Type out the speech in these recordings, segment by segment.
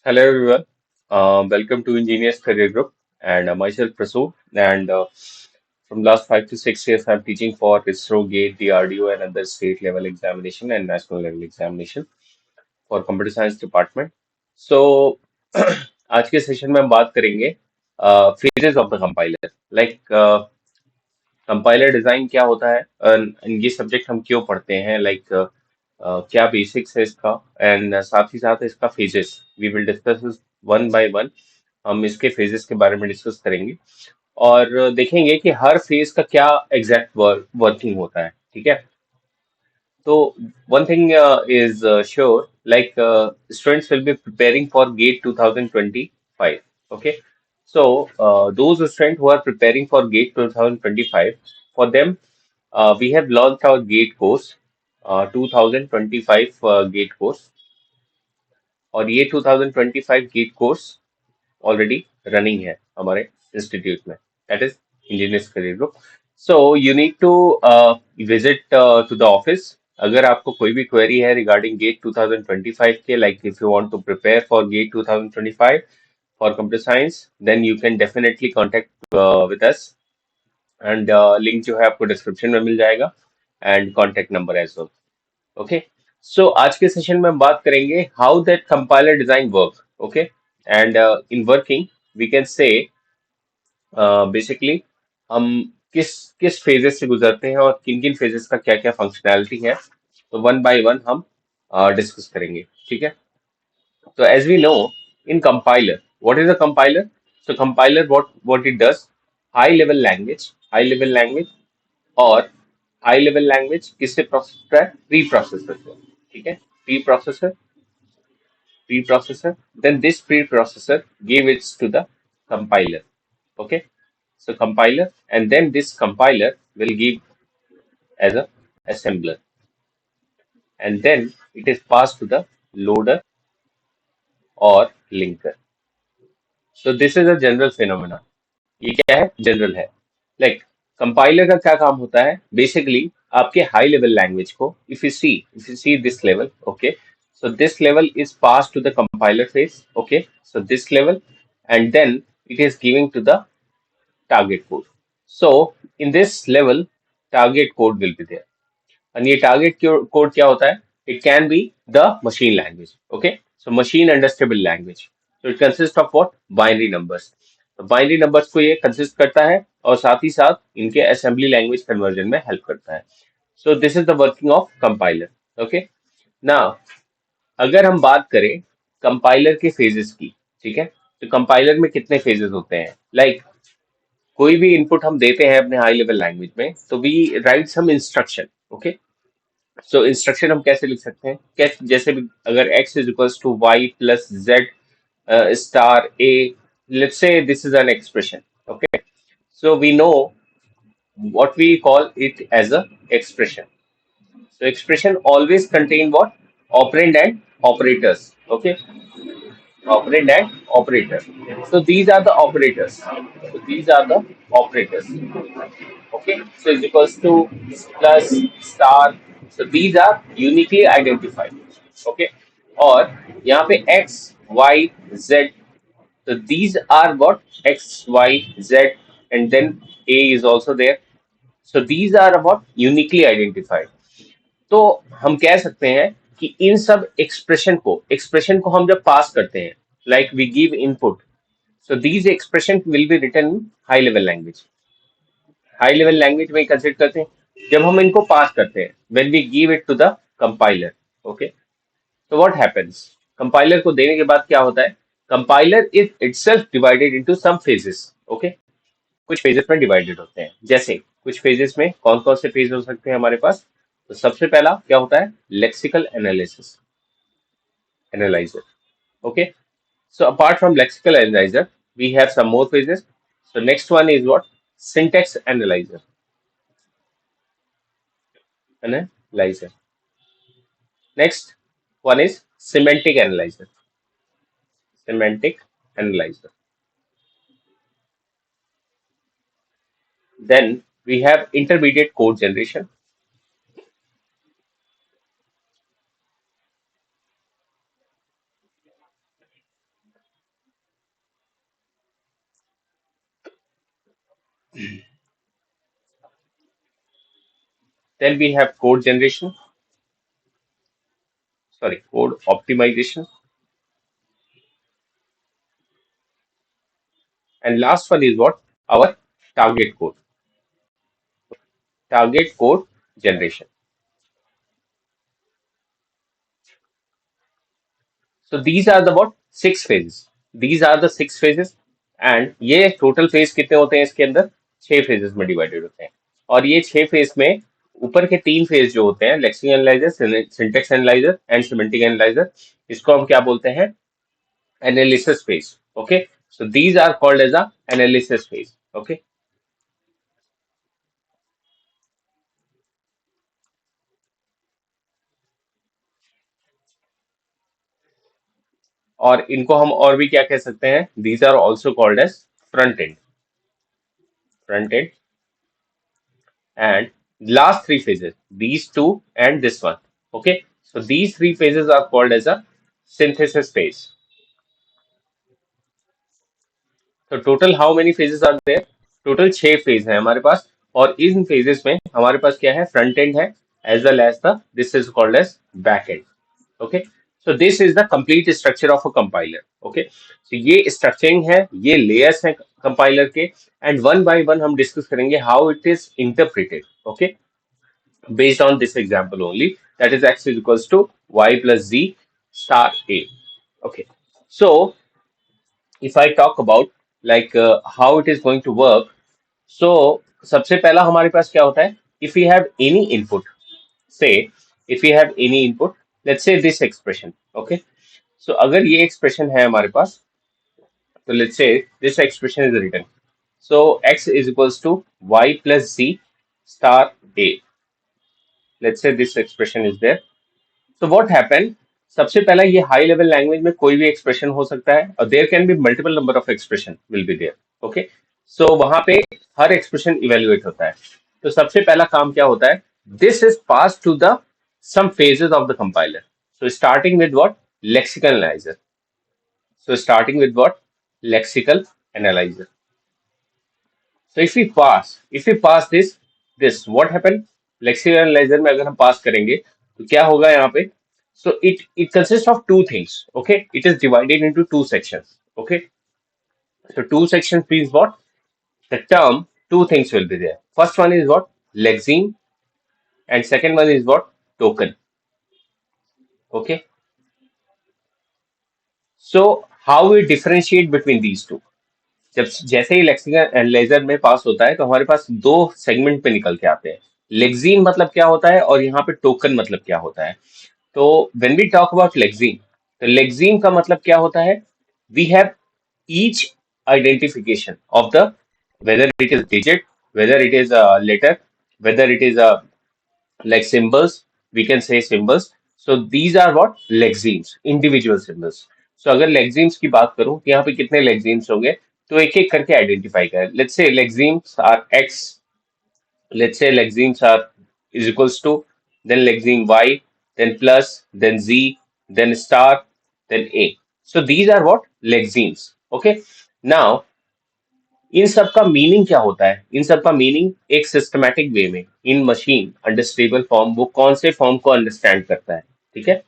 Hello everyone. Welcome to Engineers Career Group and myself Prasood. And from last 5 to 6 years, I'm teaching for ISRO, GATE, DRDO, and other state level examination and national level examination for Computer Science Department. So आज के session में हम बात करेंगे phases of the compiler. Compiler design क्या होता है ये सब्जेक्ट हम क्यों पढ़ते हैं क्या बेसिक्स है इसका एंड साथ ही साथ इसका phases we will discuss one by one. हम इसके फेजेस के बारे में डिस्कस करेंगे और देखेंगे कि हर फेज का क्या एग्जैक्ट वर्किंग होता है। ठीक है। So one thing is sure, students will be preparing for GATE 2025. Okay, so those students who are preparing for GATE 2025, for them we have launched our GATE course, 2025 GATE course, और ये 2025 GATE course already running है हमारे institute में, that is engineers career group. So you need to visit to the office. अगर आपको कोई भी query है रिगार्डिंग गेट 2025 के, like if you want to prepare for GATE 2025 for computer science, then you can definitely contact with us and link जो है आपको description में मिल जाएगा and contact number as well. Okay, so आज के सेशन में हम बात करेंगे how that compiler design work. Okay, and in working we can say basically हम किस किस फेजेस से गुजरते हैं और किन किन फेजेस का क्या क्या फंक्शनैलिटी है, तो वन बाय वन हम डिस्कस करेंगे। ठीक है। तो as we know, in compiler, what is a compiler? So compiler what it does, high level language और हाई लेवल लैंग्वेज किससे प्रोसेस होता है? प्री प्रोसेसर से। ठीक है, preprocessor, preprocessor, then this preprocessor gave it to the compiler. Okay, so compiler, and then this compiler will give as a assembler, and then it is passed to the loader or linker. So this is a general phenomena. ये क्या है? General है। Like compiler का क्या काम होता है? Basically आपके हाई लेवल लैंग्वेज को, if you see this level, okay, so this level is pass to the compiler phase. Okay, so this level and then it is giving to the target code. So in this level, target code will be there. And ये target code क्या होता है? It can be the machine language. Okay, so machine understandable language. So it consists of what? Binary numbers. तो binary numbers को ये consist करता है और साथ ही साथ इनके असेंबली लैंग्वेज कन्वर्जन में हेल्प करता है। सो this is the working of compiler. Okay, ना अगर हम बात करें कंपाइलर के फेजेस की, ठीक है, तो कंपाइलर में कितने फेजेस होते हैं? कोई भी इनपुट हम देते हैं अपने हाई लेवल लैंग्वेज में, तो we write some instruction. Okay, so instruction हम कैसे लिख सकते हैं? कैसे? जैसे भी अगर x is equals to Y plus z star a, let's say this is an expression. Okay, so we know what we call it as a expression. So expression always contain what? Operand and operators. Okay, operand and operator. So these are the operators. So these are the operators. Okay, so is equals to plus star. So these are uniquely identified. Okay, और यहाँ पे x, y, z. So these are what? X, Y, Z, and then A is also there. So these are what? Uniquely identified. तो हम कह सकते हैं कि इन सब एक्सप्रेशन को हम जब पास करते हैं, like we give input, so these expression will be written in high level language. High level language में कंसिडर करते हैं जब हम इनको पास करते हैं, when we give it to the compiler. Okay, तो व्हाट हैपेंस? कंपाइलर को देने के बाद क्या होता है? Compiler is itself divided into some phases. Okay, कुछ फेजेस में डिवाइडेड होते हैं। जैसे कुछ फेजेस में कौन कौन से फेज हो सकते हैं हमारे पास? तो सबसे पहला क्या होता है? Lexical analysis, analyser. Okay, so apart from lexical analyzer, we have some more phases. So next one is what? Syntax analyzer. Analyzer. Next one is semantic analyzer. Semantic analyzer. Then we have intermediate code generation. Then we have code generation, sorry, code optimization, and last one is what? Our target code, target code generation. So these are the what? Six phases. These are the six phases. And ये total phase कितने होते हैं इसके अंदर? छह phases में divided होते हैं. और ये छह फेज में ऊपर के तीन फेज जो होते हैं, lexical analyser, syntax analyser and semantic analyser, इसको हम क्या बोलते हैं? Analysis phase. Okay, so these are called as a analysis phase. Okay, और इनको हम और भी क्या कह सकते हैं? These are also called as front end. Front end. And last three phases, these two and this one. Okay, so these three phases are called as a synthesis phase. So total how many phases are there? Total छह phase है हमारे पास. और इन phases में हमारे पास क्या है? Front end है, as well as the this is called as back end. Okay, so this is the complete structure of a compiler. Okay, so ये structuring है, ये layers हैं compiler के, and one by one हम discuss करेंगे how it is interpreted. Okay, based on this example only, that is x is equals to y plus z star a. Okay, so if I talk about like how it is going to work, so सबसे पहला हमारे पास क्या होता है? If we have any input, say if we have any input, let's say this expression. Okay, so अगर ये expression है हमारे पास, तो let's say this expression is written, so x is equals to y plus z star a. Let's say this expression is there. तो what happen? सबसे पहला ये high level language में कोई भी एक्सप्रेशन हो सकता है, और there can be multiple number of expression will be there. Okay, so वहां पे हर एक्सप्रेशन इवेल्युएट होता है. तो सबसे पहला काम क्या होता है? This is pass to the some phases of the compiler. So starting with what? Lexical analyser. So starting with what? Lexical analyser. So if we pass this, what happen? Lexical analyzer में अगर हम पास करेंगे तो क्या होगा यहाँ पे? So it consists of two things. Okay, it is divided into two sections. Okay, so two sections means what? The term, two things will be there. First one is what? Lexeme, and second one is what? Token. Okay, so how we differentiate between these two? जब जैसे ही lexical analyser में पास होता है तो हमारे पास दो segment पे निकल के आते हैं. लेक्सीन मतलब क्या होता है और यहाँ पे टोकन मतलब क्या होता है? तो when we talk about lexeme, तो लेक्सीन का मतलब क्या होता है? We have each identification of the, whether it is digit, whether it is a letter, whether it is a like symbols, we can say symbols. So these are what? Lexemes, individual symbols. So अगर lexemes की बात करूं तो यहाँ पे कितने lexemes होंगे? तो एक एक करके आइडेंटिफाई करें. Let's say lexemes are x, let's say lexemes are is equals to, then lexeme y, then plus, then z, then star, then a. So these are what? Lexemes. Okay, now इन सब का meaning क्या होता है? इन सब का meaning एक systematic way में इन machine under stable form वो कौन से फॉर्म को अंडरस्टैंड करता है. ठीक है,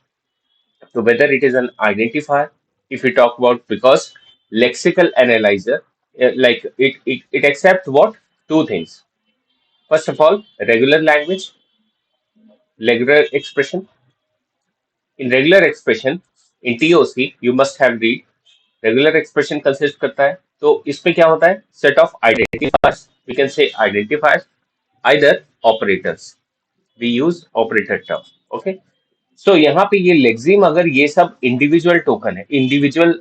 तो weather it is an identifier, if you talk about, because lexical analyser like it accepts what? Two things. First of all, regular language, regular expression. In regular expression, in TOC you must have read, regular expression consist करता है. तो इसमें क्या होता है? Set of identifiers, we can say identifiers, either operators, we use operator term. Okay, so यहाँ पे ये लेक्सिम, अगर ये सब इंडिविजुअल टोकन है, इंडिविजुअल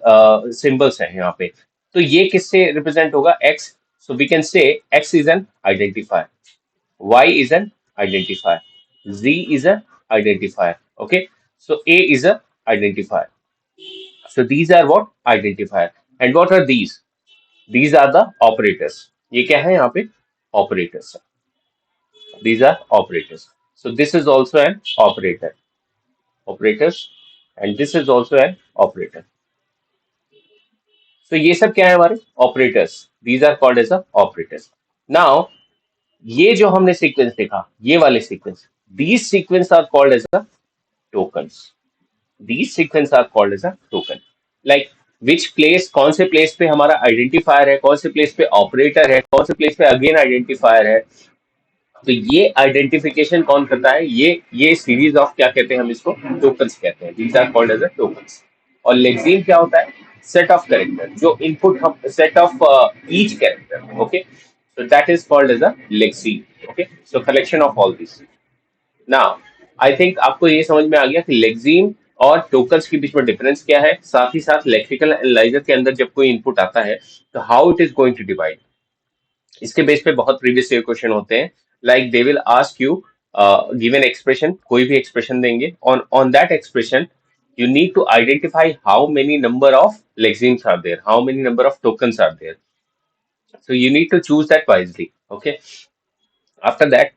सिंबल्स है यहाँ पे, तो ये किससे रिप्रेजेंट होगा? X. So we can say x is an identifier, y is an identifier, z is an identifier. Okay, so a is a identifier. So these are what? Identifier. And what are these? These are the operators. ये क्या है यहाँ पे? Operators. These are operators. So this is also an operator. Operators. And this is also an operator. So ये सब क्या है हमारे? Operators. These are called as the operators. Now ये जो हमने सीक्वेंस देखा, ये वाले sequence, these sequence are called as a tokens. these sequence are called as a token, like which place, कौन से प्लेस पे हमारा आइडेंटिफायर है, कौन से प्लेस पे ऑपरेटर है, कौन से प्लेस पे अगेन आइडेंटिफायर है। तो ये आइडेंटिफिकेशन कौन करता है, ये सीरीज ऑफ क्या कहते हैं हम इसको, टोकन्स कहते हैं। These are called as a tokens. और लेक्सीम क्या होता है, सेट ऑफ कैरेक्टर, जो इनपुट हम, set of each character, okay, so that is called as a lexeme, okay, so collection of all these। Now I think आपको ये समझ में आ गया कि लेक्सीम और टोकन्स के बीच में डिफरेंस क्या है, साथ ही साथ लेक्सिकल एनालाइजर के अंदर जब कोई इनपुट आता है तो how it is going to divide. इसके बेस पे बहुत प्रीवियस ईयर क्वेश्चन होते हैं, like they will ask you given expression, कोई भी एक्सप्रेशन देंगे, on on that expression you need to identify how many number of lexemes are there, how many number of tokens are there, so you need to choose that wisely, okay। after that,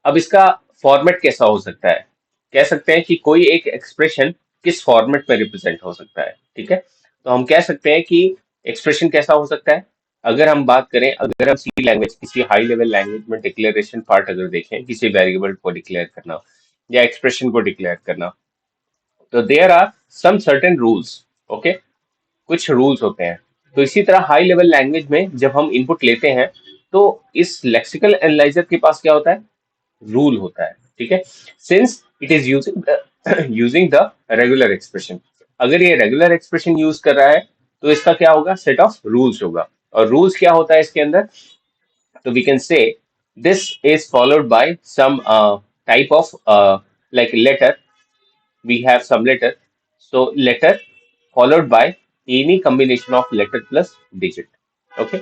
अब इसका format कैसा हो सकता है, कह सकते हैं कि कोई एक एक्सप्रेशन किस फॉर्मेट में रिप्रेजेंट हो सकता है, ठीक है। तो हम कह सकते हैं कि एक्सप्रेशन कैसा हो सकता है, अगर हम बात करें, अगर हम सी लैंग्वेज, किसी हाई लेवल लैंग्वेज में डिक्लेरेशन पार्ट अगर देखें, किसी वेरिएबल को डिक्लेयर करना या एक्सप्रेशन को डिक्लेयर करना, तो there are some certain rules, okay, कुछ रूल्स होते हैं। तो इसी तरह हाई लेवल लैंग्वेज में जब हम इनपुट लेते हैं, तो इस लेक्सिकल एनालाइजर के पास क्या होता है, रूल होता है, ठीक है। Since it is using using the regular expression, अगर ये रेगुलर एक्सप्रेशन यूज कर रहा है तो इसका क्या होगा, सेट ऑफ रूल्स होगा। और रूल्स क्या होता है इसके अंदर, तो we can say this is followed by some type of like letter, we have some letter, so letter followed by any combination of letter plus digit, okay।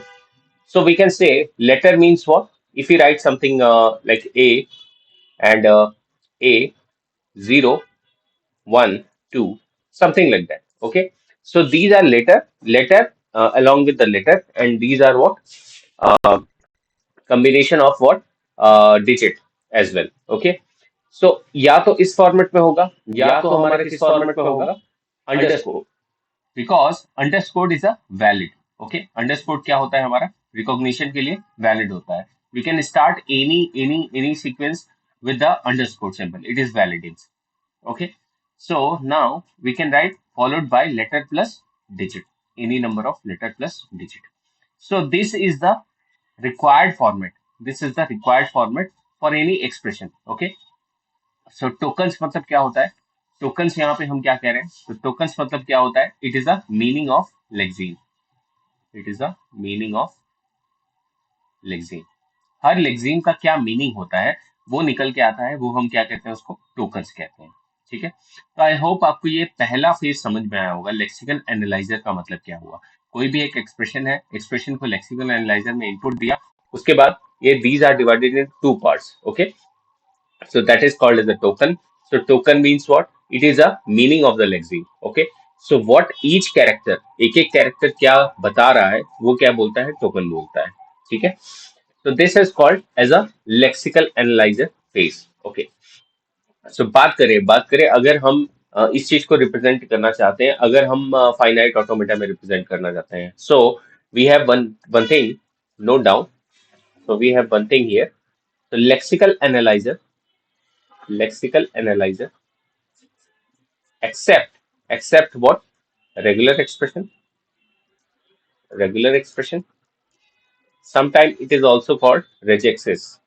so we can say letter means what, if we write something like a and a 0 1 2, something like that, okay। so these are letter along with the letter, and these are what, uh, combination of what, digit as well, okay। so या तो इस format में होगा, या तो हमारे किस format में होगा, underscore, because underscore is a valid, okay. Underscore क्या होता है हमारा, रिकॉग्निशन के लिए वैलिड होता है। We can start any sequence with the underscore symbol, it is valid, okay। so now we can write followed by letter plus digit, any number of letter plus digit। so this is the required format for any expression, okay। so tokens मतलब क्या होता है, tokens यहाँ पे हम क्या कह रहे हैं, तो tokens मतलब क्या होता है, it is the meaning of lexeme, it is the meaning of lexeme। हर लेक्सीम का क्या मीनिंग होता है वो निकल के आता है, वो हम क्या कहते हैं, उसको टोकन्स कहते हैं, ठीक है। तो आई होप आपको ये पहला फेज समझ में आया होगा, लेक्सिकल एनालाइजर का मतलब क्या हुआ। कोई भी एक एक्सप्रेशन है, एक्सप्रेशन को लेक्सिकल एनालाइजर में इनपुट दिया, उसके बाद ये these are divided in two parts, okay. so that is called as a token। so token means what, it is a meaning of the lexeme, okay। so what each character, एक एक character क्या बता रहा है, वो क्या बोलता है, टोकन बोलता है, ठीक है। so this is called as a lexical analyzer phase, okay। so बात करें अगर हम इस चीज को रिप्रेजेंट करना चाहते हैं, अगर हम फाइनाइट ऑटोमेटा में रिप्रेजेंट करना चाहते हैं, so we have one thing, note down, so we have one thing here, so lexical analyzer accept what, regular expression, sometimes it is also called regexes,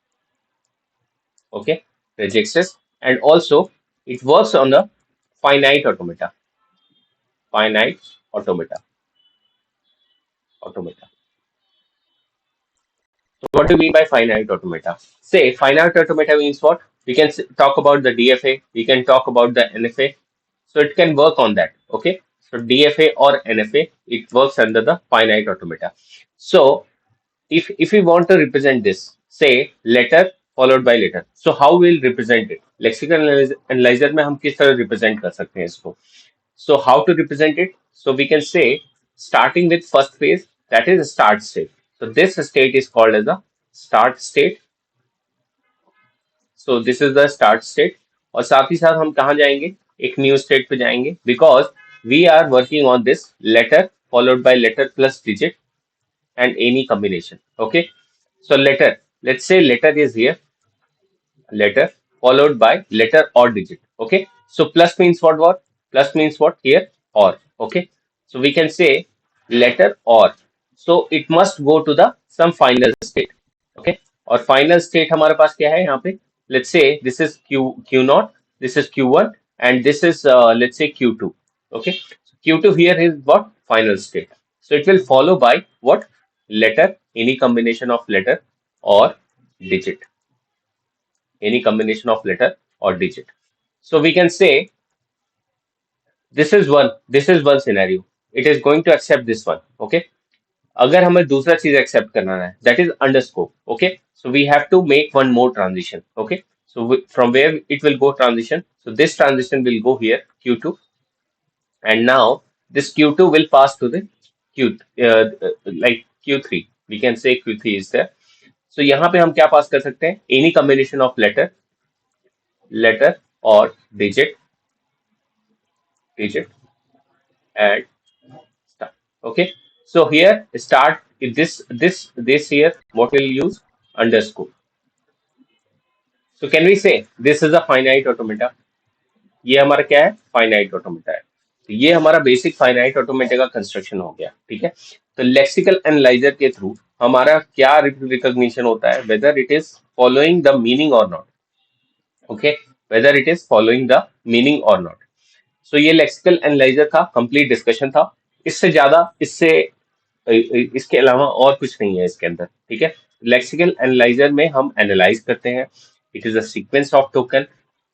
okay, regexes, and also it works on a finite automata, finite automata. So what do you mean by finite automata? Say finite automata means what? We can talk about the DFA, we can talk about the NFA. So it can work on that. Okay. So DFA or NFA, it works under the finite automata. So if we want to represent this, say letter followed by letter. So how we'll represent it? Lexical analyzer में हम किस तरह represent कर सकते हैं इसको? So how to represent it? So we can say starting with first phase, that is start state. So this state is called as the start state. So this is the start state. और साथ ही साथ हम कहाँ जाएंगे, एक new state पे जाएंगे, because we are working on this letter followed by letter plus digit and any combination, okay। So letter, let's say letter is here, letter followed by letter or digit. Okay. So plus means what? Plus means what here? Or. Okay. So we can say letter or. So it must go to the some final state. Okay. और final state हमारे पास क्या है यहाँ पे? Let's say this is Q naught, this is Q1, and this is let's say Q2. Okay. So Q2 here is what? Final state. So it will follow by what? Letter, any combination of letter or digit, any combination of letter or digit. So we can say this is one scenario. It is going to accept this one. Okay. अगर हमें दूसरा चीज accept करना है, that is underscore. Okay. So we have to make one more transition. Okay. So from where it will go transition. So this transition will go here Q2, and now this Q2 will pass to the like Q3. We can say Q3 is there. So यहाँ पे हम क्या पास कर सकते हैं? Any combination of letter or digit and start. Okay. So here start this here what we'll use underscore. So can we say this is a finite automata? ये हमारा क्या है? Finite automata है. तो ये हमारा बेसिक फाइनाइट ऑटोमेटा का construction हो गया. ठीक है. तो लेक्सिकल एनालाइजर के थ्रू हमारा क्या रिकॉग्निशन होता है? Whether it is following the meaning or not. Okay. Whether it is following the meaning or not. So ये लेक्सिकल एनालाइजर का कंप्लीट डिस्कशन था. इससे ज्यादा इसके अलावा और कुछ नहीं है इसके अंदर. ठीक है. लेक्सिकल एनालाइजर में हम एनालाइज करते हैं. It is a sequence of token,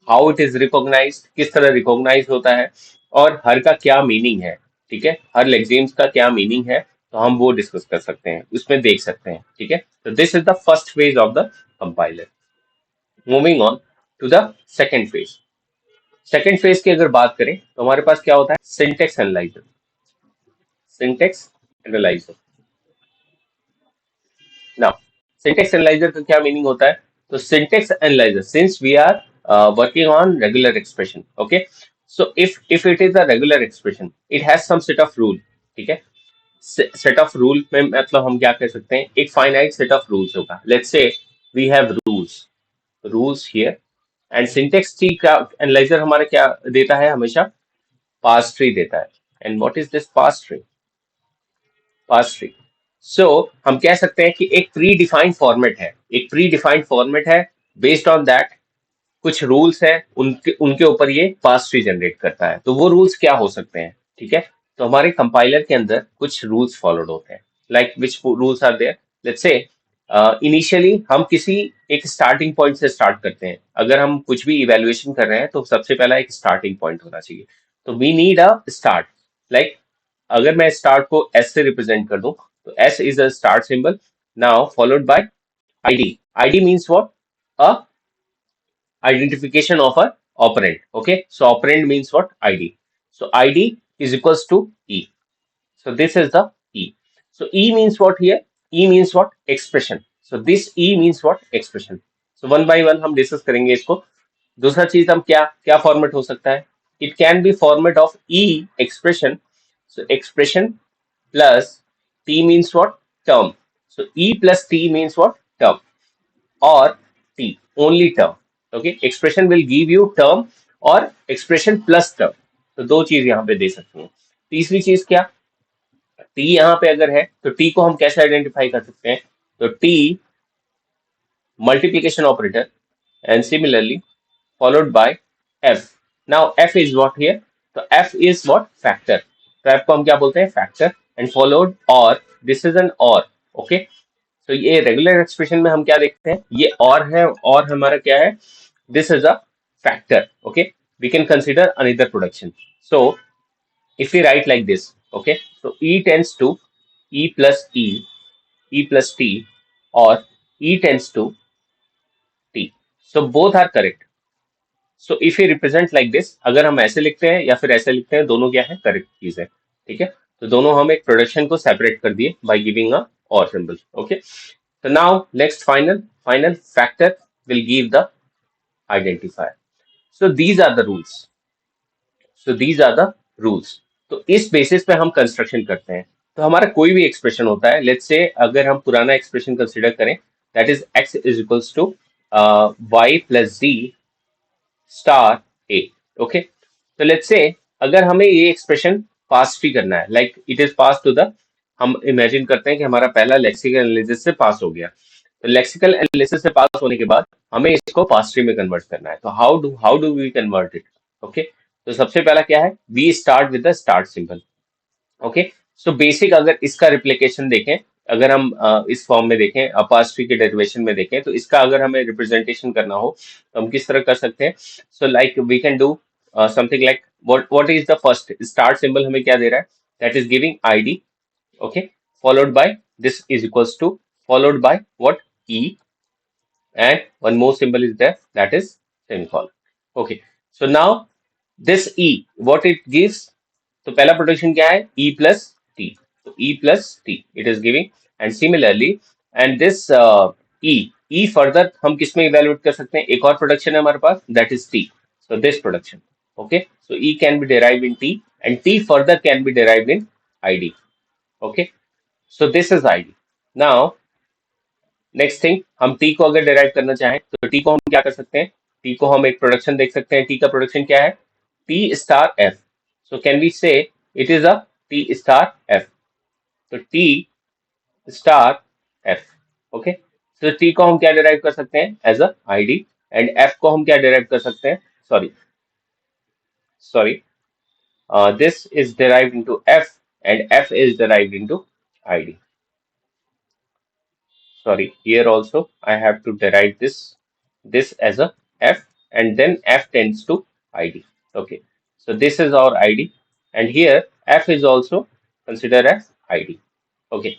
how it is recognised, किस तरह रिकॉग्नाइज होता है, और हर का क्या मीनिंग है. ठीक है. हर लेक्सिम्स का क्या मीनिंग है, तो हम वो डिस्कस कर सकते हैं, उसमें देख सकते हैं. ठीक है. तो this is the first phase of the compiler. Moving on to the second phase. Second phase की अगर बात करें तो हमारे पास क्या होता है? Syntax analyser. Syntax analyser. Now syntax analyser का क्या मीनिंग होता है? तो syntax analyser, since we are working on regular expression. Okay. So if it is a regular expression, it has some set of rule. ठीक है. Set of rule में मतलब हम क्या कह सकते हैं? एक फाइनाइट सेट ऑफ रूल्स होगा. Let's say we have rules here, and syntax tree का एनालाइजर हमारा क्या देता है? हमेशा पास ट्री देता है. And what is this parse tree? Parse tree. So हम कह सकते हैं कि एक प्री डिफाइंड फॉर्मेट है. एक प्री डिफाइंड फॉर्मेट है. बेस्ड ऑन दैट कुछ रूल्स है, उनके उनके ऊपर ये पास ट्री जनरेट करता है. तो वो रूल्स क्या हो सकते हैं? ठीक है. तो हमारे कंपाइलर के अंदर कुछ रूल्स फॉलोड होते हैं. Like which rules are there? Let's say initially हम किसी एक स्टार्टिंग पॉइंट से स्टार्ट करते हैं. अगर हम कुछ भी इवेल्युएशन कर रहे हैं तो सबसे पहला एक स्टार्टिंग पॉइंट होना चाहिए. तो we need a start. Like अगर मैं स्टार्ट को एस से रिप्रेजेंट कर दूं, तो S is a start symbol. Now followed by ID. ID means what? A identification of a operand. Okay, so operand means what? ID. So ID is equals to E. So this is the E. So E means what here? E means what? Expression. So this E means what? Expression. So one by one हम discuss करेंगे इसको. दूसरा चीज हम क्या क्या format हो सकता है? It can be format of E expression. So expression plus T means what? Term. So E plus T means what? Term. Or T, only term. Okay, expression will give you term और expression plus term. तो दो चीज यहाँ पे दे सकते हैं. तीसरी चीज क्या? T यहाँ पे अगर है तो T को हम कैसे आइडेंटिफाई कर सकते हैं? तो T multiplication operator and similarly followed by F. Now F is what here? तो F is what? Factor. तो F को हम क्या बोलते हैं? Factor. And followed or. This is an or. Okay. तो ये रेगुलर एक्सप्रेशन में हम क्या देखते हैं? ये और है, और हमारा क्या है? This is a factor. Okay. We can consider another production. So if we write like this, okay, so E tends to E plus T, or E tends to T. So both are correct. So if we represent like this, अगर हम ऐसे लिखते हैं या फिर ऐसे लिखते हैं, दोनों क्या है? करेक्ट चीज है. ठीक है. तो दोनों हम एक प्रोडक्शन को सेपरेट कर दिए बाय गिविंग अ और symbol. Okay. So now next final factor will give the identifier. So these are the rules. So these are the rules. तो इस बेसिस पे हम कंस्ट्रक्शन करते हैं. तो हमारा कोई भी एक्सप्रेशन होता है, लेट्स से अगर हम पुराना एक्सप्रेशन कंसिडर करें, that is x is equals to y plus z star a. Okay, तो लेट्स से अगर हमें ये एक्सप्रेशन पास भी करना है, like it is pass to the, हम इमेजिन करते हैं कि हमारा पहला लेक्सिकल एनालिसिस से पास हो गया, तो लेक्सिकल एनालिसिस से पास होने के बाद हमें इसको पास ट्री में कन्वर्ट करना है. तो how do we convert it? Okay, तो सबसे पहला क्या है, we start with the start symbol. Okay, so basic अगर इसका रिप्लिकेशन देखें, अगर हम इस फॉर्म में देखें, अपास्ट्री के डेरिवेशन में देखें, तो इसका अगर हमें रिप्रेजेंटेशन करना हो तो हम किस तरह कर सकते हैं? So like we can do something like what is the first start symbol, हमें क्या दे रहा है? That is giving ID. Okay, followed by this is equals to, followed by what? E, and one more symbol is there, that is semicolon. Okay, so now this E, what it gives? तो पहला production क्या है? E plus T. तो E plus T it is giving, and similarly and this E further हम किस में evaluate कर सकते हैं? एक और प्रोडक्शन है हमारे पास, that is T. So this production. Okay, so E can be derived in T and T further can be derived in ID. Okay, so this is ID. Now next thing, हम T को अगर derive करना चाहें तो T को हम क्या कर सकते हैं? टी को हम एक प्रोडक्शन देख सकते हैं. टी का प्रोडक्शन क्या है? T star F. So can we say it is a T star F. तो टी स्टार एफ. ओके, तो टी को हम क्या डिराइव कर सकते हैं? As a ID. And F को हम क्या डिराइव कर सकते हैं? Sorry sorry, this is derived into f and f is derived into id. Sorry, here also I have to derive this as a f, and then f tends to id. Okay, so this is our id, and here f is also considered as id. Okay,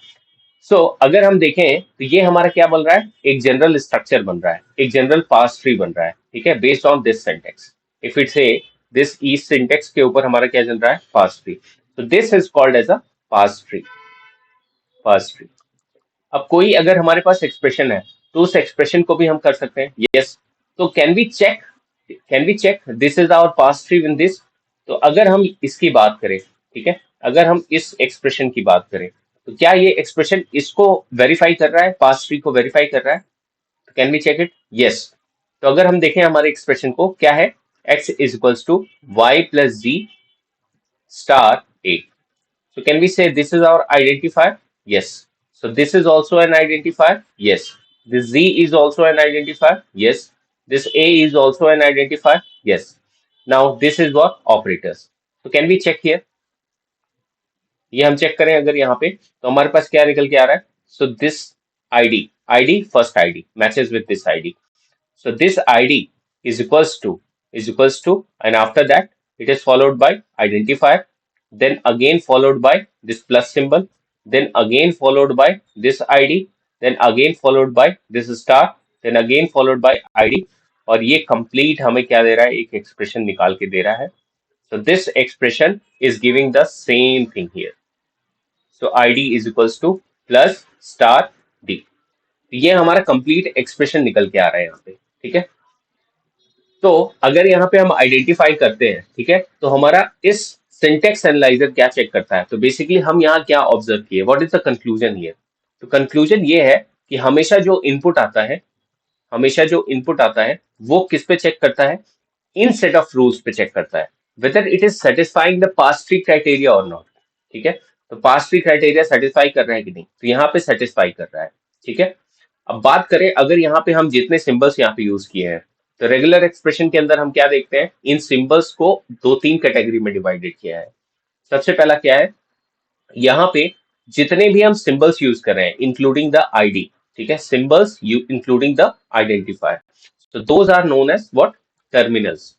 so अगर हम देखें तो ये हमारा क्या बन रहा है? एक जनरल स्ट्रक्चर बन रहा है, एक जनरल पास ट्री बन रहा है. ठीक है, based on this syntax. If it say this E syntax के ऊपर हमारा क्या चल रहा है? Parse tree. तो this is called as a parse tree. Parse tree. अब कोई अगर हमारे पास एक्सप्रेशन है तो उस एक्सप्रेशन को भी हम कर सकते हैं. यस, तो can we check this is our parse tree in this. तो अगर हम इसकी बात करें, ठीक है, अगर हम इस एक्सप्रेशन की बात करें तो क्या ये एक्सप्रेशन इसको वेरीफाई कर रहा है? पास ट्री को वेरीफाई कर रहा है? तो can we check it? Yes. तो अगर हम देखें हमारे एक्सप्रेशन को, क्या है? x is equals to Y plus ji star a. So can we say this is our identifier? Yes. So this is also an identifier? Yes. This Z is also an identifier? Yes. This A is also an identifier? Yes. Now this is what? Operators. So can we check here? ये हम check करें अगर यहाँ पे, तो हमारे पास क्या निकल के आ रहा है? So this ID, first ID matches with this ID. So this ID is equals to, and after that it is followed by identifier, then again followed by this plus symbol, then again followed by this ID, then again followed by this star, then again followed by ID. और ये complete हमें क्या दे रहा है? एक expression निकाल के दे रहा है. So this expression is giving the same thing here. So ID is equals to plus star D. ये हमारा complete expression निकल के आ रहा है यहाँ पे. ठीक है, तो अगर यहाँ पे हम आइडेंटिफाई करते हैं, ठीक है, तो हमारा इस सिंटेक्स एनालाइजर क्या चेक करता है? तो बेसिकली हम यहाँ क्या ऑब्जर्व किए? What is the conclusion here? तो कंक्लूजन ये है कि हमेशा जो इनपुट आता है, हमेशा जो इनपुट आता है वो किस पे चेक करता है? इन सेट ऑफ रूल्स पे चेक करता है, whether it is satisfying the pass tree criteria और नॉट. ठीक है, तो पास ट्री क्राइटेरिया सेटिस्फाई कर रहा है कि नहीं? तो यहाँ पे सेटिस्फाई कर रहा है. ठीक है, अब बात करें अगर यहाँ पे हम जितने सिंबल्स यहाँ पे यूज किए हैं, तो रेगुलर एक्सप्रेशन के अंदर हम क्या देखते हैं? इन सिंबल्स को दो तीन कैटेगरी में डिवाइडेड किया है. सबसे पहला क्या है? यहाँ पे जितने भी हम सिंबल्स यूज कर रहे हैं इंक्लूडिंग द आईडी, ठीक है, सिंबल्स इंक्लूडिंग द आइडेंटिफायर, तो those are known as what? Terminals.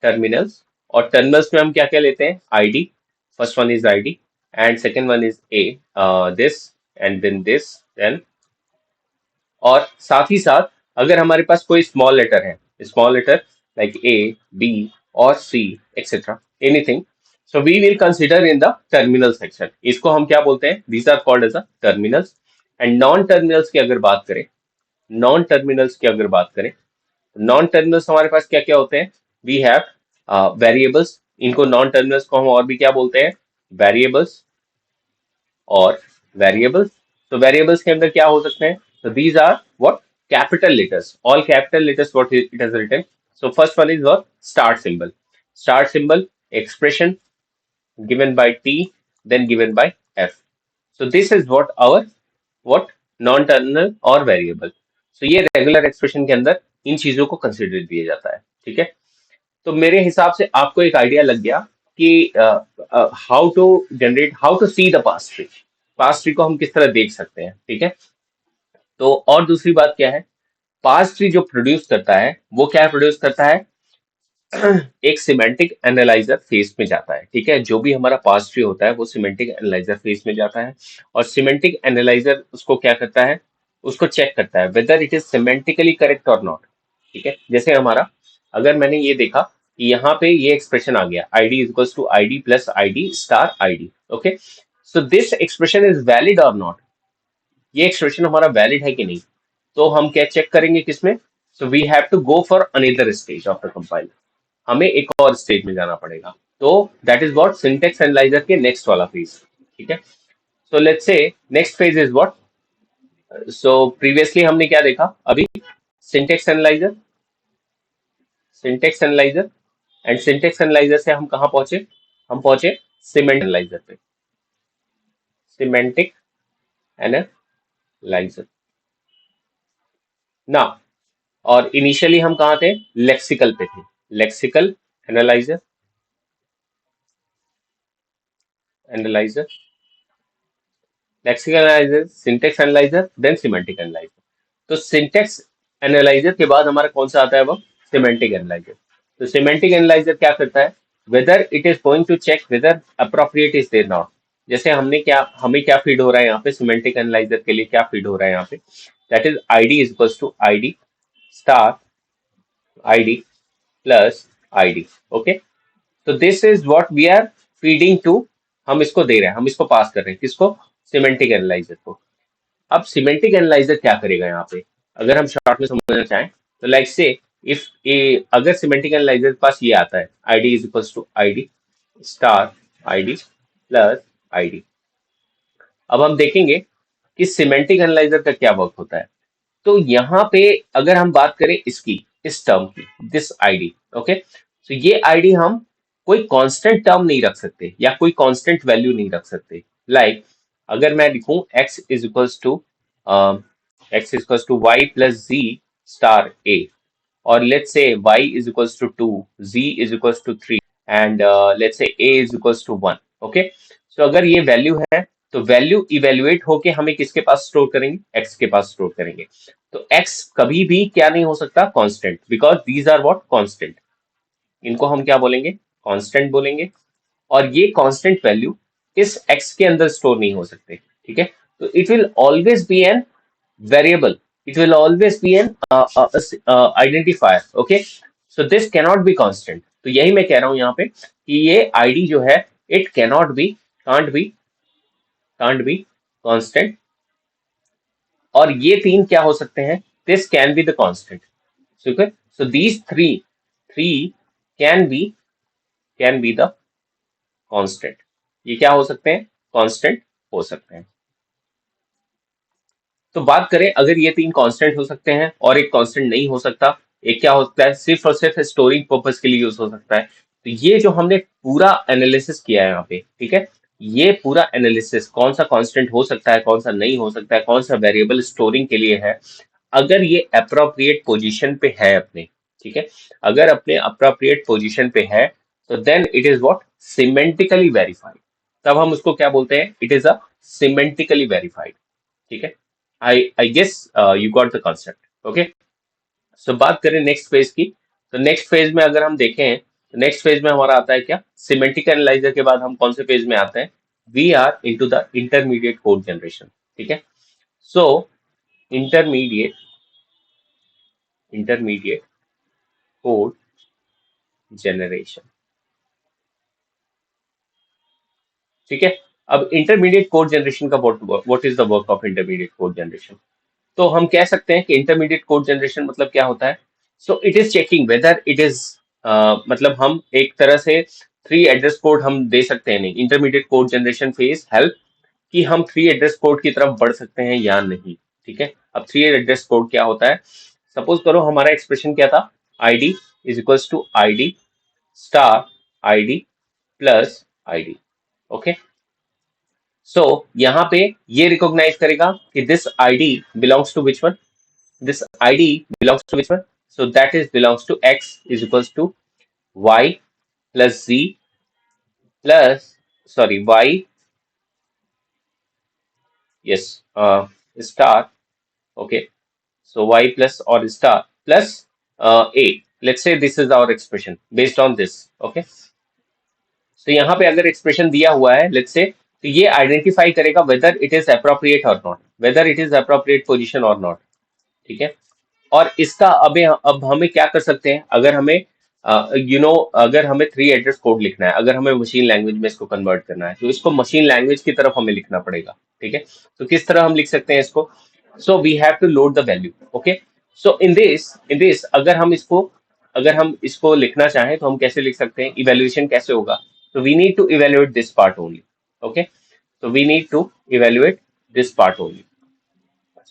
Terminals. और टर्मिनल्स में हम क्या क्या लेते हैं? ID, first one is ID, and second one is A, this, and then this, then, और साथ ही साथ अगर हमारे पास कोई स्मॉल लेटर है, small letter like A, B और C etcetera, anything, so we will consider in the terminal section. इसको हम क्या बोलते हैं? These are called as a terminals. And non terminals की अगर बात करें, नॉन टर्मिनल्स की अगर बात करें, नॉन टर्मिनल्स हमारे पास क्या क्या होते हैं? We have variables. इनको नॉन टर्मिनल्स को हम और भी क्या बोलते हैं? वेरिएबल्स और वेरिएबल्स. तो वेरिएबल्स के अंदर क्या हो सकते हैं? तो these are what? Capital letters, all capital letters what it has written. So first one is what? Start symbol. Start symbol expression given by T, then given by F. So this is what non-terminal और variable. So ये regular expression के अंदर इन चीजों को consider दिया जाता है. ठीक है. तो मेरे हिसाब से आपको एक आइडिया लग गया कि how to generate, how to see the पास्ट ट्री. पास्ट ट्री को हम किस तरह देख सकते हैं. ठीक है. तो और दूसरी बात क्या है, पास्ट ट्री जो प्रोड्यूस करता है वो क्या प्रोड्यूस करता है, एक सिमेंटिक एनालाइजर फेज में जाता है. ठीक है. जो भी हमारा पास्ट ट्री होता है वो सिमेंटिक एनालाइजर फेज में जाता है, और सिमेंटिक एनालाइजर उसको क्या करता है, उसको चेक करता है whether it is semantically correct और नॉट. ठीक है. जैसे हमारा, अगर मैंने ये देखा कि यहाँ पे ये एक्सप्रेशन आ गया, id is equals to id plus id star id. Okay. So this expression is valid और नॉट. ये एक्सप्रेशन हमारा वैलिड है कि नहीं, तो हम क्या चेक करेंगे किसमें? So we have to go for another stage of the compiler. हमें एक और स्टेज में जाना पड़ेगा. तो that is what syntax analyser के नेक्स्ट वाला फेज. ठीक है. So let's say next phase is what. So previously हमने क्या देखा अभी? Syntax analyser, syntax analyser, and syntax analyser से हम कहाँ पहुंचे? हम पहुंचे सीमेंट एनालाइजर पे. सिमेंटिक एनालाइजर ना. और इनिशियली हम कहाँ थे? लेक्सिकल पे थे. Lexical analyser, analyser, lexical analyser, syntax analyser, then semantic analyser. तो सिंटेक्स एनालाइजर के बाद हमारा कौन सा आता है? वो सिमेंटिक एनालाइजर. तो सिमेंटिक एनालाइजर क्या करता है? Whether it is going to check whether appropriate is there not. जैसे हमने क्या, हमें क्या फीड हो रहा है यहाँ पे? सिमेंटिक एनालाइजर के लिए क्या फीड हो रहा है यहाँ पे? That is id is equals to id star id plus id. Okay. तो this is what we are feeding to. हम इसको दे रहे हैं, हम इसको पास कर रहे हैं किसको? सिमेंटिक एनालाइजर को. अब सिमेंटिक एनालाइजर क्या करेगा यहाँ पे, अगर हम शॉर्ट में समझना चाहें तो लाइक से, इफ ए अगर सिमेंटिक एनालाइजर के पास ये आता है id is equals to id star id plus id. अब हम देखेंगे कि सिमेंटिक एनालाइजर का क्या वर्क होता है. तो यहाँ पे अगर हम बात करें इसकी, इस टर्म की, दिस आईडी. ओके. तो ये आईडी हम कोई कांस्टेंट टर्म नहीं रख सकते या कोई कांस्टेंट वैल्यू नहीं रख सकते. लाइक अगर मैं लिखूं x is equals to Y plus ji star A, और लेट्स से y is equals to 2, z is equals to 3, and let's say a is equals to 1. Okay. सो अगर ये वैल्यू है तो वैल्यू इवेल्युएट होके हमें किसके पास स्टोर करेंगे? x के पास स्टोर करेंगे. तो x कभी भी क्या नहीं हो सकता? Constant, because these are what? Constant. इनको हम क्या बोलेंगे? कांस्टेंट बोलेंगे. और ये कांस्टेंट वैल्यू इस x के अंदर स्टोर नहीं हो सकते. ठीक है. तो it will always be an variable, it will always be an identifier. Okay. So this cannot be constant. तो यही मैं कह रहा हूं यहाँ पे कि ये id जो है, it cannot be, can't be constant. और ये तीन क्या हो सकते हैं? this can be the constant. Okay. So these three can be the constant. ये क्या हो सकते हैं? constant हो सकते हैं. तो बात करें, अगर ये तीन कांस्टेंट हो सकते हैं और एक कांस्टेंट नहीं हो सकता, एक क्या होता है? सिर्फ और सिर्फ स्टोरिंग पर्पस के लिए यूज हो सकता है. तो ये जो हमने पूरा एनालिसिस किया है यहाँ पे, ठीक है, ये पूरा एनालिसिस कौन सा कांस्टेंट हो सकता है, कौन सा नहीं हो सकता है, कौन सा वेरिएबल स्टोरिंग के लिए है, अगर ये अप्रोप्रिएट पोजीशन पे है अपने, ठीक है, अगर अपने अप्रोप्रिएट पोजीशन पे है, तो then it is what? Semantically verified. तब हम उसको क्या बोलते हैं? It is a semantically verified. ठीक है. I guess you got the concept. Okay. So बात करें नेक्स्ट फेज की. तो नेक्स्ट फेज में अगर हम देखें, तो नेक्स्ट फेज में हमारा आता है क्या? सिमेंटिक एनालाइजर के बाद हम कौन से फेज में आते हैं? We are into the intermediate code generation. ठीक है. So intermediate intermediate code generation. ठीक है. अब इंटरमीडिएट कोड जनरेशन का what is the work of intermediate code generation? तो हम कह सकते हैं कि इंटरमीडिएट कोड जनरेशन मतलब क्या होता है? So it is checking weather it is, मतलब हम एक तरह से थ्री एड्रेस कोड हम दे सकते हैं. नहीं, intermediate code generation phase help कि हम थ्री एड्रेस कोड की तरफ बढ़ सकते हैं या नहीं। ठीक है, अब थ्री एड्रेस कोड क्या होता है? सपोज करो हमारा एक्सप्रेशन क्या था, ID is equals to ID star ID plus ID. Okay, so यहाँ पे ये रिकॉग्नाइज करेगा कि this ID belongs to which one, this id belongs to which one? So that is belongs to x is equals to y plus z plus, sorry, y, yes, star. Okay, so y plus or star plus a. Let's say this is our expression based on this. Okay, तो यहाँ पे अगर expression दिया हुआ है let's से, तो ये आइडेंटिफाई करेगा वेदर इट इज अप्रोप्रिएट और not, weather it is appropriate position और नॉट। ठीक है, और इसका अब हमें क्या कर सकते हैं, अगर हमें अगर हमें थ्री एड्रेस कोड लिखना है, अगर हमें मशीन लैंग्वेज में इसको कन्वर्ट करना है, तो इसको मशीन लैंग्वेज की तरफ हमें लिखना पड़ेगा। ठीक है, तो किस तरह हम लिख सकते हैं इसको? So we have to load the value. Okay, so in this अगर हम इसको लिखना चाहें तो हम कैसे लिख सकते हैं, इवेल्युएशन कैसे होगा? तो we need to evaluate this part only. Okay, तो we need to evaluate this part only.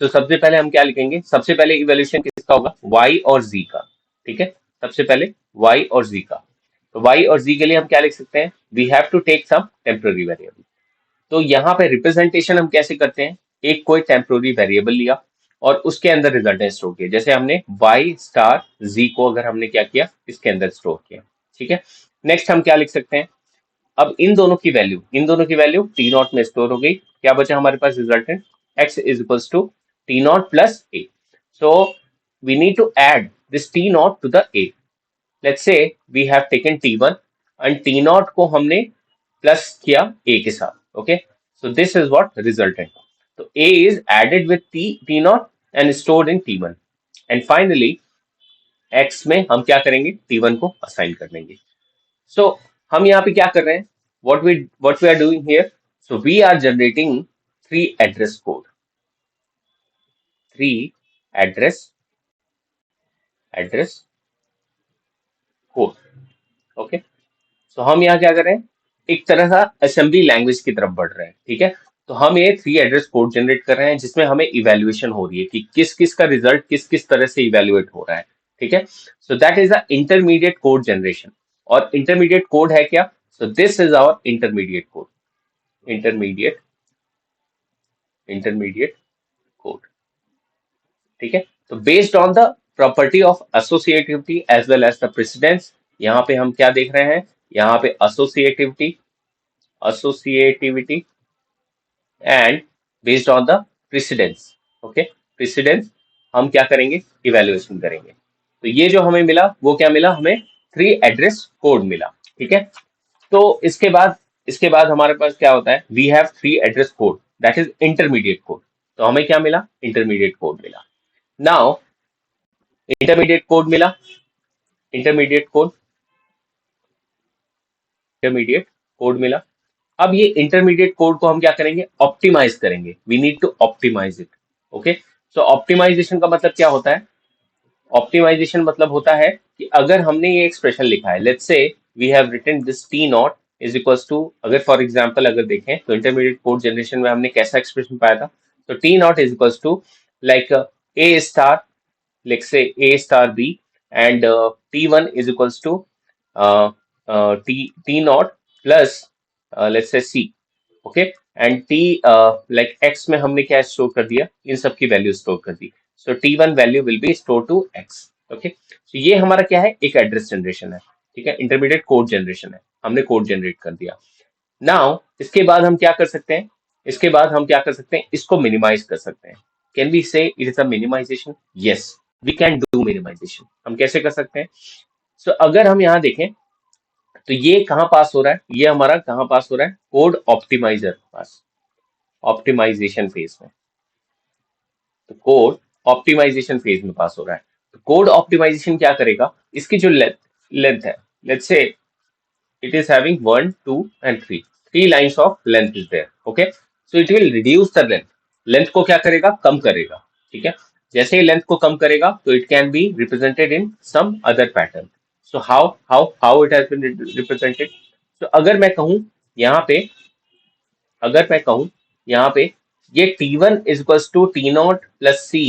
तो सबसे पहले हम क्या लिखेंगे? सबसे पहले इवोल्यूशन किसका होगा? y और z का। ठीक है, सबसे पहले y और z का। तो y और z के लिए हम क्या लिख सकते हैं? We have to take some temporary variable. तो यहाँ पे रिप्रेजेंटेशन हम कैसे करते हैं? एक कोई टेम्पररी वेरिएबल लिया और उसके अंदर रिजल्टेंट स्टोर किए, जैसे हमने y स्टार z को अगर हमने क्या किया, इसके अंदर स्टोर किया। ठीक है, नेक्स्ट हम क्या लिख सकते हैं? अब इन दोनों की वैल्यू टी नॉट में स्टोर हो गई। क्या बचा हमारे पास resultant? x is equals to T naught plus A. So we need to add this T naught to the A. Let's say we have taken T one and T naught को हमने plus किया A के साथ। Okay, so this is what resultant. तो A is added with T naught and stored in T one, and finally x में हम क्या करेंगे? टी वन को असाइन कर देंगे। सो हम यहाँ पे क्या कर रहे हैं? what we are doing here, so we are generating three address code, three address code। Okay, तो हम यहाँ क्या कर रहे हैं? एक तरह का असेंबली लैंग्वेज की तरफ बढ़ रहे हैं। ठीक है, तो हम ये थ्री एड्रेस कोड जनरेट कर रहे हैं जिसमें हमें इवेल्युएशन हो रही है कि किस किस का रिजल्ट किस किस तरह से इवेल्युएट हो रहा है। ठीक है, so that is a intermediate code generation. और इंटरमीडिएट कोड है क्या? So this is our intermediate code, intermediate intermediate code. ठीक है, तो based on the property of associativity as well as the precedence, यहाँ पे हम क्या देख रहे हैं? यहाँ पे associativity and based on the precedence. Okay, precedence हम क्या करेंगे? इवेल्युएशन करेंगे। तो ये जो हमें मिला वो क्या मिला? हमें थ्री एड्रेस कोड मिला। ठीक है, तो इसके बाद हमारे पास क्या होता है? We have three address code, that is intermediate code. तो हमें क्या मिला? इंटरमीडिएट कोड मिला। नाउ इंटरमीडिएट कोड मिला, इंटरमीडिएट कोड इंटरमीडिएट कोड मिला। अब ये इंटरमीडिएट कोड को हम क्या करेंगे? ऑप्टिमाइज करेंगे। We need to optimise it. Okay, so optimisation का मतलब क्या होता है? ऑप्टिमाइजेशन मतलब होता है कि अगर हमने ये एक्सप्रेशन लिखा है, let's say we have written this T naught is equals to, अगर फॉर एग्जांपल अगर देखें तो इंटरमीडिएट कोड जनरेशन में हमने कैसा एक्सप्रेशन पाया था? तो T naught is equals to like A star, let's say a star b, and t1 is equals to t naught plus let's say c। okay, and t like x में हमने क्या store कर दिया? इन सब की वैल्यू स्टोर कर दी। So t1 value will be store to x। ओके, तो ये हमारा क्या है? एक एड्रेस जनरेशन है। ठीक है, इंटरमीडिएट कोड जनरेशन है, हमने कोड जनरेट कर दिया। नाउ इसके बाद हम क्या कर सकते हैं? इसके बाद हम क्या कर सकते हैं? इसको मिनिमाइज कर सकते हैं। Can we say it is a minimisation? Yes, we can do minimisation. हम कैसे कर सकते हैं? सो अगर हम यहाँ देखें तो ये कहाँ पास हो रहा है? ये हमारा कहाँ पास हो रहा है? कोड ऑप्टिमाइजर पास, ऑप्टिमाइजेशन फेज में। तो कोड ऑप्टिमाइजेशन फेज में पास हो रहा है। तो कोड ऑप्टिमाइजेशन क्या करेगा? इसकी जो लेंथ है, लेट्स से it is having 1 2 and 3 lines of length is there। okay, so it will reduce the length को क्या करेगा? कम करेगा। ठीक है, जैसे ही लेंथ को कम करेगा तो it can be represented in some other pattern। so how it has been represented? so अगर मैं कहूं यहाँ पे, अगर मैं कहूं यहाँ पे ये T1 is equal to T0 plus C,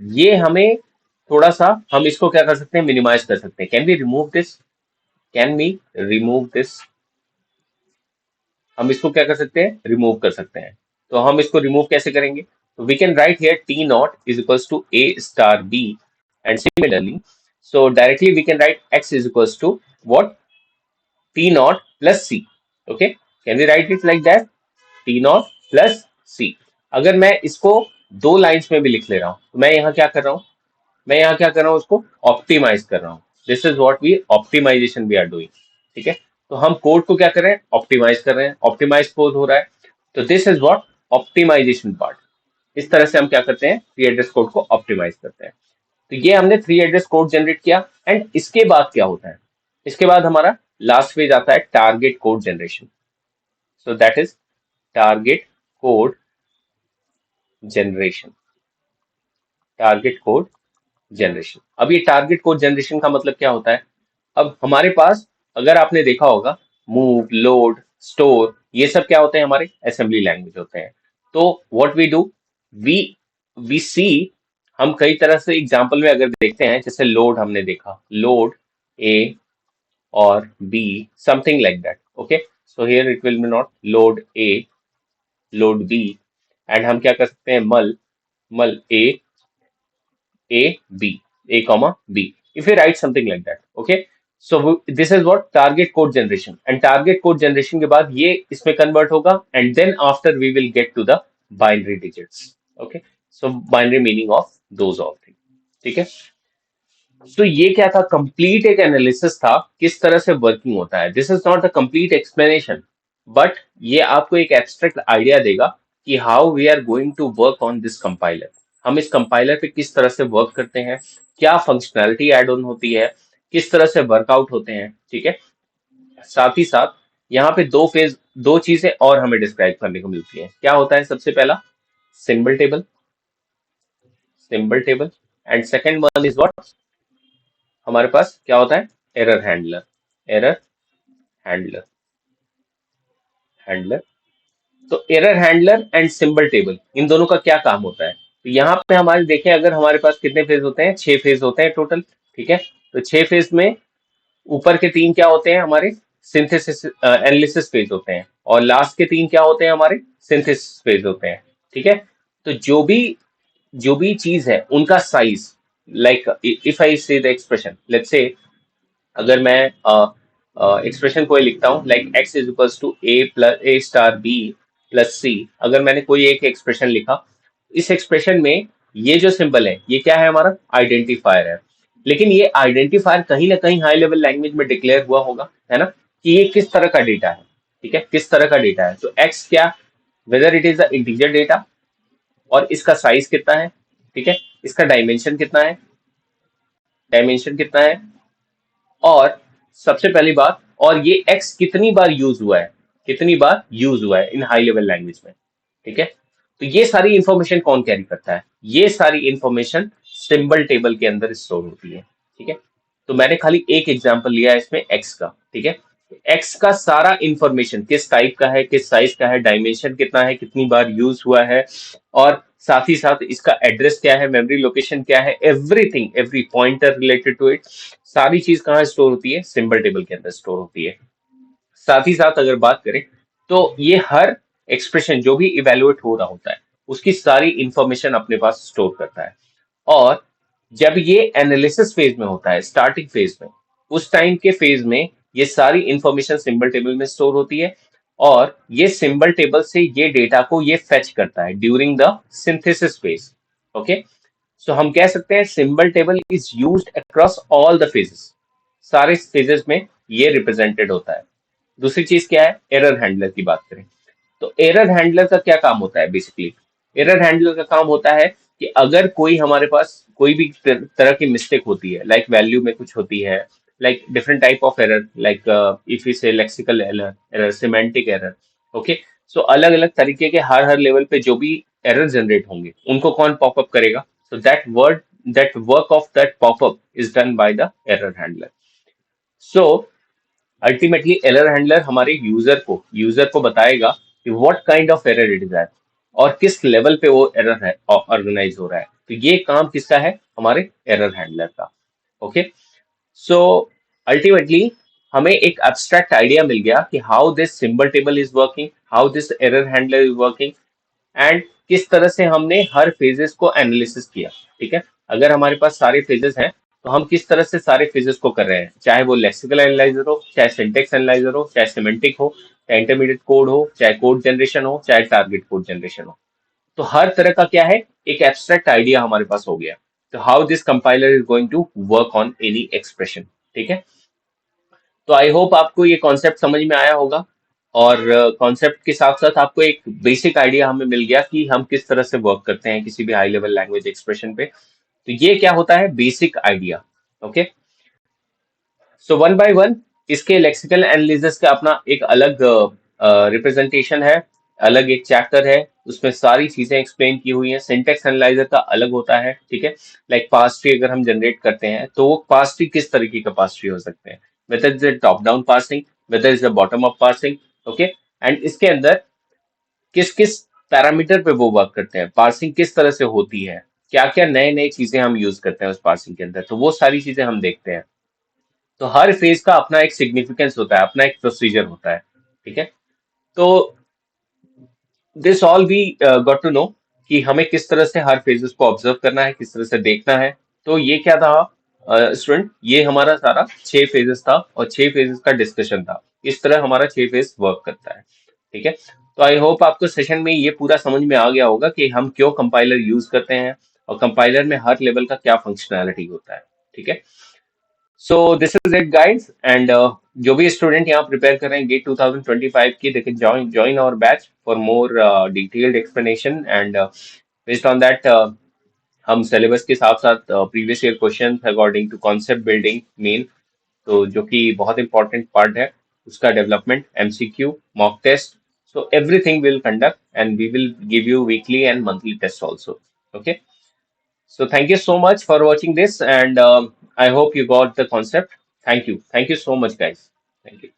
ये हमें थोड़ा सा, हम इसको क्या कर सकते हैं, मिनिमाइज कर सकते हैं। Can we remove this, can we remove this, हम इसको क्या कर सकते हैं, रिमूव कर सकते हैं। तो हम इसको रिमूव कैसे करेंगे, तो we can write here T0 is equal to A star B, and similarly so directly we can write x is equals to what, T0 plus C. Okay, can we write it like that, T0 plus C? अगर मैं इसको दो lines में भी लिख ले रहा हूं, तो मैं यहाँ क्या कर रहा हूँ, मैं यहाँ क्या कर रहा हूँ, उसको ऑप्टिमाइज कर रहा हूँ। This is what we optimisation we are doing. ठीक है, तो हम कोड को क्या कर रहे हैं, ऑप्टिमाइज कर रहे हैं, ऑप्टिमाइज कोड हो रहा है। तो this is what optimisation part. इस तरह से हम क्या करते हैं, थ्री एड्रेस कोड को ऑप्टिमाइज करते हैं। तो ये हमने थ्री एड्रेस कोड जनरेट किया, एंड इसके बाद क्या होता है, इसके बाद हमारा लास्ट फेज आता है target code generation. So that is target code generation, target code generation. अब ये टारगेट कोड जनरेशन का मतलब क्या होता है, अब हमारे पास, अगर आपने देखा होगा, मूव, लोड, स्टोर, ये सब क्या होते हैं, हमारे असेंबली लैंग्वेज होते हैं। तो what we do, we we see, हम कई तरह से एग्जांपल में अगर देखते हैं, जैसे लोड हमने देखा, लोड ए और B, something like that. Okay, so here it will be not load A, load B, and हम क्या कर सकते हैं, मल, मल ए, A, B, A comma B. If you write something like that, okay. So this is what target code generation, and target code generation के बाद ये इसमें convert होगा, and then after we will get to the binary digits. Okay, so binary meaning of those all things. ठीक है, तो ये क्या था, कंप्लीट एक एनालिसिस था किस तरह से वर्किंग होता है। This is not the complete explanation, but ये आपको एक एब्स्ट्रैक्ट आइडिया देगा कि how we are going to work on this compiler. हम इस कंपाइलर पे किस तरह से वर्क करते हैं, क्या फंक्शनैलिटी एड ऑन होती है, किस तरह से वर्कआउट होते हैं। ठीक है, साथ ही साथ यहाँ पे दो फेज, दो चीजें और हमें डिस्क्राइब करने को मिलती है। क्या होता है, सबसे पहला symbol table, symbol table, and second one is what, हमारे पास क्या होता है, error handler, error handler, handler. तो error handler and symbol table, इन दोनों का क्या काम होता है, तो यहाँ पे हमारे देखें, अगर हमारे पास कितने फेज होते हैं, 6 फेज होते हैं टोटल। ठीक है, तो 6 फेज में ऊपर के 3 क्या होते हैं, हमारे सिंथेसिस एनालिसिस फेज होते हैं, और लास्ट के 3 क्या होते हैं, हमारे सिंथेसिस फेज होते हैं। ठीक है, तो जो भी चीज है उनका साइज, लाइक इफ आई से द एक्सप्रेशन, लेट्स से, अगर मैं एक्सप्रेशन कोई लिखता हूँ, like x is equals to A plus A star B plus C, अगर मैंने कोई एक एक्सप्रेशन लिखा, इस एक्सप्रेशन में ये जो सिंबल है, ये क्या है, हमारा आइडेंटिफायर है। लेकिन ये आइडेंटिफायर कहीं ना कहीं हाई लेवल लैंग्वेज में डिक्लेयर हुआ होगा, है ना, कि ये किस तरह का डेटा है। ठीक है, किस तरह का डेटा है, तो एक्स क्या, weather it is a integer data, और इसका साइज कितना है। ठीक है, इसका डायमेंशन कितना है, डायमेंशन कितना है, और सबसे पहली बात, और ये एक्स कितनी बार यूज हुआ है, कितनी बार यूज हुआ है इन हाई लेवल लैंग्वेज में। ठीक है, तो ये सारी इंफॉर्मेशन कौन कैरी करता है, ये सारी इंफॉर्मेशन सिंबल टेबल के अंदर स्टोर होती है। ठीक है, तो मैंने खाली एक एग्जांपल लिया है इसमें एक्स का। ठीक है, एक्स का सारा इंफॉर्मेशन, किस टाइप का है, किस साइज का है, डायमेंशन कितना है, कितनी बार यूज हुआ है, और साथ ही साथ इसका एड्रेस क्या है, मेमोरी लोकेशन क्या है, everything, every pointer related to it, सारी चीज कहाँ स्टोर होती है, सिंबल टेबल के अंदर स्टोर होती है। साथ ही साथ अगर बात करें, तो ये हर एक्सप्रेशन जो भी इवेलुएट हो रहा होता है, उसकी सारी इंफॉर्मेशन अपने पास स्टोर करता है। और जब ये एनालिसिस फेज में होता है, स्टार्टिंग फेज में, उस टाइम के फेज में ये सारी इंफॉर्मेशन सिंबल टेबल में स्टोर होती है, और ये सिंबल टेबल से ये डेटा को ये फेच करता है during the synthesis phase. Okay, so हम कह सकते हैं symbol table is used across all the phases, सारे फेजेस में ये रिप्रेजेंटेड होता है। दूसरी चीज क्या है, एरर हैंडलर की बात करें, तो एरर हैंडलर का क्या काम होता है, बेसिकली एरर हैंडलर का काम होता है कि अगर कोई हमारे पास कोई भी तरह की मिस्टेक होती है, लाइक वैल्यू में कुछ होती है, like different type of error, like if you say lexical error, error semantic error. Okay, so अलग अलग तरीके के हर हर लेवल पे जो भी एरर जनरेट होंगे, उनको कौन पॉपअप करेगा, so that work of that pop-up is done by the error handler. So ultimately error handler हमारे यूजर को बताएगा कि what kind of error it is that, और किस लेवल पे वो एरर है ऑर्गेनाइज हो रहा है। तो ये काम किसका है, हमारे एरर हैंडलर का। ओके, सो अल्टीमेटली हमें एक एब्स्ट्रैक्ट आइडिया मिल गया कि how this symbol table is working, how this error handler is working, and किस तरह से हमने हर फेजेस को एनालिसिस किया। ठीक है, अगर हमारे पास सारे फेजेस हैं तो हम किस तरह से सारे फेजेस को कर रहे हैं, चाहे वो लेक्सिकल एनालाइजर हो, चाहे सिंटेक्स एनालाइजर हो, चाहे सिमेंटिक हो, चाहे इंटरमीडिएट कोड हो, चाहे कोड जनरेशन हो, चाहे टारगेट कोड जनरेशन हो। तो हर तरह का क्या है, एक एब्स्ट्रैक्ट आइडिया हमारे पास हो गया। तो how this compiler is going to work on any expression. ठीक है, तो आई होप आपको ये कॉन्सेप्ट समझ में आया होगा, और कॉन्सेप्ट के साथ साथ आपको एक बेसिक आइडिया हमें मिल गया कि हम किस तरह से वर्क करते हैं किसी भी हाई लेवल लैंग्वेज एक्सप्रेशन पे। तो ये क्या होता है, basic idea. Okay, so one by one इसके लेक्सिकल एनालिसिस का अपना एक अलग रिप्रेजेंटेशन है, अलग एक चैप्टर है, उसमें सारी चीजें एक्सप्लेन की हुई हैं। सिंटेक्स एनालाइजर का अलग होता है। ठीक है, लाइक पास ट्री अगर हम जनरेट करते हैं तो वो पास ट्री किस तरीके का पास ट्री हो सकते हैं, whether is a top down parsing, whether is a bottom up parsing. Okay, and इसके अंदर किस किस पैरामीटर पे वो वर्क करते हैं, पार्सिंग किस तरह से होती है, क्या क्या नए नए चीजें हम यूज करते हैं उस पार्सिंग के अंदर, तो वो सारी चीजें हम देखते हैं। तो हर फेज का अपना एक सिग्निफिकेंस होता है, अपना एक प्रोसीजर होता है। ठीक है, तो this all we got to know कि हमें किस तरह से हर फेजेस को ऑब्जर्व करना है, किस तरह से देखना है। तो ये क्या था स्टूडेंट, ये हमारा सारा 6 फेजेस था और 6 फेजेस का डिस्कशन था। इस तरह हमारा 6 फेज वर्क करता है। ठीक है, तो आई होप आपको सेशन में ये पूरा समझ में आ गया होगा कि हम क्यों कंपाइलर यूज करते हैं और कंपाइलर में हर लेवल का क्या फंक्शनैलिटी होता है। ठीक है, सो this is it guys, and जो भी स्टूडेंट यहाँ प्रिपेयर कर रहे हैं गेट 2025 की, they can join our batch for more detailed explanation, and based on that हम सिलेबस के साथ साथ previous year question according to concept building मेन, तो जो कि बहुत इंपॉर्टेंट पार्ट है उसका development, MCQ, mock test, so everything will conduct and we will give you weekly and monthly tests also. Okay, so thank you so much for watching this, and I hope you got the concept. Thank you so much guys. Thank you.